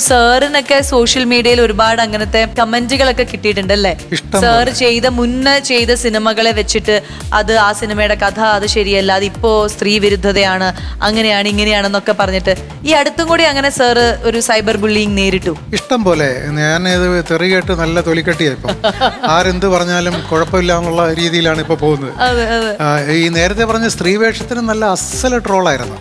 സാറിനൊക്കെ social മീഡിയയിൽ ഒരുപാട് അങ്ങനത്തെ കമന്റുകളൊക്കെ കിട്ടിയിട്ടുണ്ടല്ലേ? സാറ് മുന്നേ ചെയ്ത സിനിമകളെ വെച്ചിട്ട് അത് ആ സിനിമയുടെ കഥ അത് ശരിയല്ല, അതിപ്പോ സ്ത്രീ വിരുദ്ധതയാണ്, അങ്ങനെയാണ് ഇങ്ങനെയാണെന്നൊക്കെ പറഞ്ഞിട്ട് ഈ അടുത്തും കൂടി അങ്ങനെ സാറ് ഒരു സൈബർ ബുള്ളിങ് നേരിട്ടു. ഇഷ്ടം പോലെ. ഞാൻ ഇത് തെറി കേട്ട് നല്ല തൊലിക്കട്ടിയായി ഇപ്പം. ആരെന്ത് പറഞ്ഞാലും കുഴപ്പമില്ല എന്നുള്ള രീതിയിലാണ് ഇപ്പൊ പോകുന്നത്. ഈ നേരത്തെ പറഞ്ഞ സ്ത്രീ വേഷത്തിന് നല്ല അസല ട്രോളായിരുന്നു.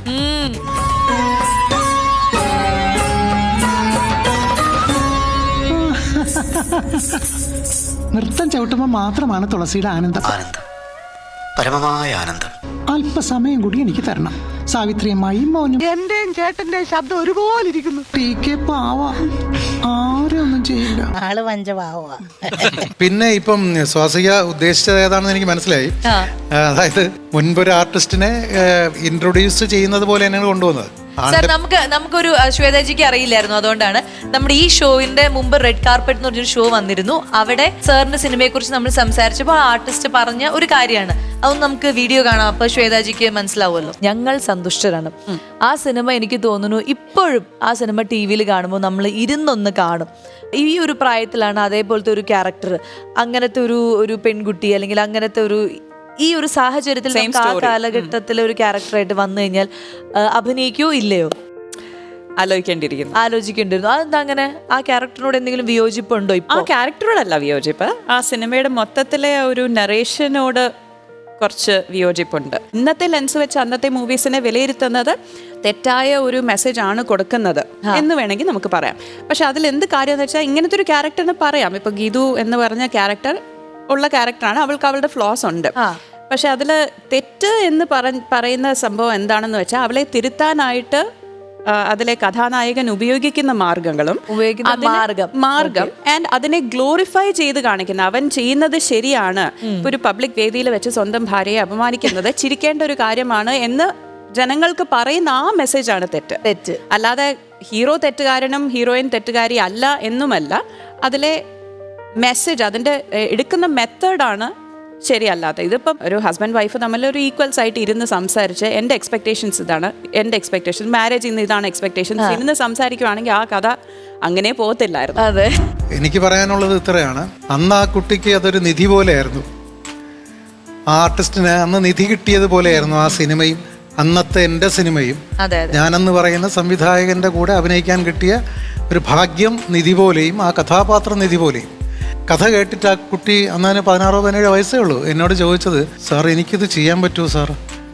നൃത്തം ചവിട്ടുമ്പോൾ മാത്രമാണ് തുളസിയുടെ ആനന്ദം. പരമമായ ആനന്ദം. അല്പസമയം കൂടി എനിക്ക് തരണം. സാവിത്രിയമ്മായും മോനും എന്റെയും ചേട്ടന്റെയും ശബ്ദം ഒരുപോലെ ഇരിക്കുന്നു. TK പാവ, ആരും ഒന്നും ചെയ്യില്ല. ആള് പഞ്ചപാവ. പിന്നെ ഇപ്പം സ്വാസിക ഉദ്ദേശിച്ചത് ഏതാണെന്ന് എനിക്ക് മനസ്സിലായി. അതായത് മുൻപൊരു ആർട്ടിസ്റ്റിനെ ഇൻട്രൊഡ്യൂസ് ചെയ്യുന്നത് പോലെ തന്നെയാണ് കൊണ്ടുവന്നത്. സാർ നമുക്കൊരു ശ്വേതാജിക്ക് അറിയില്ലായിരുന്നു, അതുകൊണ്ടാണ് നമ്മുടെ ഈ ഷോയിന്റെ മുമ്പ് റെഡ് കാർപ്പറ്റ് എന്ന് പറഞ്ഞൊരു ഷോ വന്നിരുന്നു. അവിടെ സാറിന്റെ സിനിമയെ കുറിച്ച് നമ്മൾ സംസാരിച്ചപ്പോൾ ആ ആർട്ടിസ്റ്റ് പറഞ്ഞ ഒരു കാര്യമാണ്, അതൊന്നും നമുക്ക് വീഡിയോ കാണാം, അപ്പൊ ശ്വേതാജിക്ക് മനസ്സിലാവുമല്ലോ. ഞങ്ങൾ സന്തുഷ്ടരാണ്. ആ സിനിമ എനിക്ക് തോന്നുന്നു ഇപ്പോഴും ആ സിനിമ TV-യിൽ കാണുമ്പോൾ നമ്മൾ ഇരുന്നൊന്ന് കാണും. ഈ ഒരു പ്രായത്തിലാണ് അതേപോലത്തെ ഒരു ക്യാരക്ടർ, അങ്ങനത്തെ ഒരു പെൺകുട്ടി അല്ലെങ്കിൽ അങ്ങനത്തെ ഈ ഒരു സാഹചര്യത്തിൽ ആ കാലഘട്ടത്തിലെ ഒരു ക്യാരക്ടറായിട്ട് വന്നു കഴിഞ്ഞാൽ അഭിനയിക്കോ ഇല്ലയോ ആലോചിക്കേണ്ടിയിരുന്നു. അതെന്താ അങ്ങനെ? ആ ക്യാരക്ടറിനോട് എന്തെങ്കിലും വിയോജിപ്പുണ്ടോ? ആ ക്യാരക്ടറോടല്ല വിയോജിപ്പ്, ആ സിനിമയുടെ മൊത്തത്തിലെ ഒരു നറേഷനോട് കുറച്ച് വിയോജിപ്പുണ്ട്. ഇന്നത്തെ ലെൻസ് വെച്ച് അന്നത്തെ മൂവീസിനെ വിലയിരുത്തുന്നത് തെറ്റായ ഒരു മെസ്സേജ് ആണ് കൊടുക്കുന്നത് എന്ന് വേണമെങ്കിൽ നമുക്ക് പറയാം. പക്ഷെ അതിൽ എന്ത് കാര്യം എന്ന് വെച്ചാൽ ഇങ്ങനത്തെ ഒരു ക്യാരക്ടറിന് പറയാം. ഇപ്പൊ ഗീതു എന്ന് പറഞ്ഞ ക്യാരക്ടർ ഉള്ള ക്യാരക്ടറാണ്, അവൾക്ക് അവളുടെ ഫ്ലോസ് ഉണ്ട്. പക്ഷെ അതിൽ തെറ്റ് എന്ന് പറയുന്ന സംഭവം എന്താണെന്ന് വെച്ചാൽ അവളെ തിരുത്താനായിട്ട് അതിലെ കഥാനായകൻ ഉപയോഗിക്കുന്ന മാർഗങ്ങളും മാർഗം ആൻഡ് അതിനെ ഗ്ലോറിഫൈ ചെയ്ത് കാണിക്കുന്ന, അവൻ ചെയ്യുന്നത് ശരിയാണ്, ഒരു പബ്ലിക് വേദിയിൽ വെച്ച് സ്വന്തം ഭാര്യയെ അപമാനിക്കുന്നത് ചിരിക്കേണ്ട ഒരു കാര്യമാണ് എന്ന് ജനങ്ങൾക്ക് പറയുന്ന ആ മെസ്സേജാണ് തെറ്റ്. അല്ലാതെ ഹീറോ തെറ്റുകാരനും ഹീറോയിൻ തെറ്റുകാരി അല്ല എന്നുമല്ല. അതിലെ മെസ്സേജ്, അതിൻ്റെ എടുക്കുന്ന മെത്തേഡാണ് ശരിയല്ലാത്ത. ഇതിപ്പം ഒരു ഹസ്ബൻഡ് വൈഫ് തമ്മിൽ ഒരു ഈക്വൽസ് ആയിട്ട് ഇരുന്ന് സംസാരിച്ച് എൻ്റെ എക്സ്പെക്ടേഷൻസ് ഇതാണ്, എൻ്റെ എക്സ്പെക്ടേഷൻ, മാരേജ് ഇന്ന് ഇതാണ് എക്സ്പെക്ടേഷൻസ്, ഇരുന്ന് സംസാരിക്കുവാണെങ്കിൽ ആ കഥ അങ്ങനെ പോകത്തില്ലായിരുന്നു. അതെ, എനിക്ക് പറയാനുള്ളത് ഇത്രയാണ്. അന്ന് ആ കുട്ടിക്ക് അതൊരു നിധി പോലെയായിരുന്നു. ആ ആർട്ടിസ്റ്റിന് അന്ന് നിധി കിട്ടിയത് പോലെയായിരുന്നു ആ സിനിമയും അന്നത്തെ എൻ്റെ സിനിമയും. ഞാനെന്ന് പറയുന്ന സംവിധായകൻ്റെ കൂടെ അഭിനയിക്കാൻ കിട്ടിയ ഒരു ഭാഗ്യം നിധി പോലെയും ആ കഥാപാത്രം നിധി പോലെയും. കഥ കേട്ടിട്ട് ആ കുട്ടി അന്നതിന് 16-17 വയസ്സേ ഉള്ളൂ എന്നോട് ചോദിച്ചത്, സാർ എനിക്കിത് ചെയ്യാൻ പറ്റുമോ സാർ?